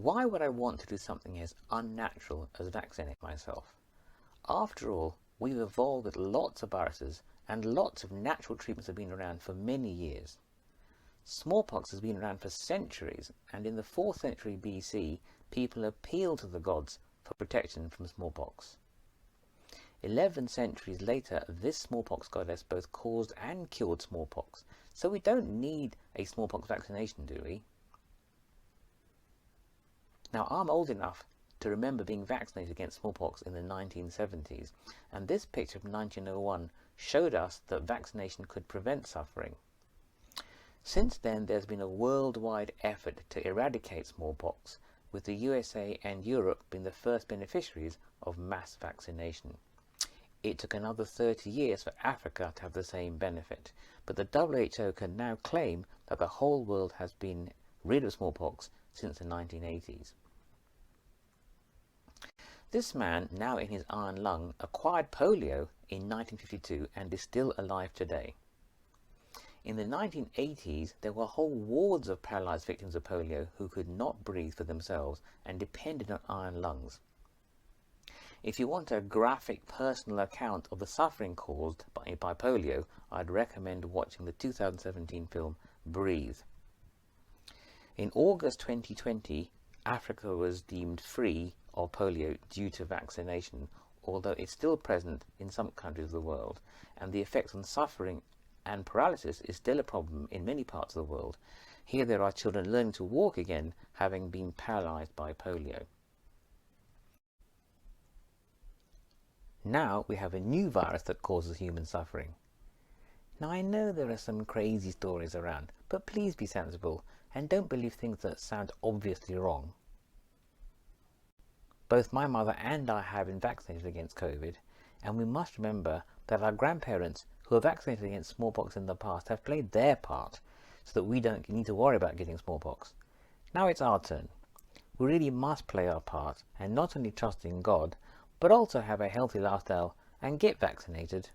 Why would I want to do something as unnatural as vaccinate myself? After all, we've evolved with lots of viruses and lots of natural treatments have been around for many years. Smallpox has been around for centuries, and in the 4th century BC, people appealed to the gods for protection from smallpox. 11 centuries later, this smallpox goddess both caused and cured smallpox, so we don't need a smallpox vaccination, do we? Now, I'm old enough to remember being vaccinated against smallpox in the 1970s, and this picture from 1901 showed us that vaccination could prevent suffering. Since then, there's been a worldwide effort to eradicate smallpox, with the USA and Europe being the first beneficiaries of mass vaccination. It took another 30 years for Africa to have the same benefit, but the WHO can now claim that the whole world has been rid of smallpox since the 1980s. This man, now in his iron lung, acquired polio in 1952 and is still alive today. In the 1980s, there were whole wards of paralyzed victims of polio who could not breathe for themselves and depended on iron lungs. If you want a graphic personal account of the suffering caused by polio, I'd recommend watching the 2017 film Breathe. In August 2020, Africa was deemed free of polio due to vaccination, although it's still present in some countries of the world, and the effects on suffering and paralysis is still a problem in many parts of the world. Here there are children learning to walk again, having been paralyzed by polio. Now we have a new virus that causes human suffering. Now I know there are some crazy stories around, but please be sensible and don't believe things that sound obviously wrong. Both my mother and I have been vaccinated against COVID, and we must remember that our grandparents who were vaccinated against smallpox in the past have played their part so that we don't need to worry about getting smallpox. Now it's our turn. We really must play our part and not only trust in God, but also have a healthy lifestyle and get vaccinated.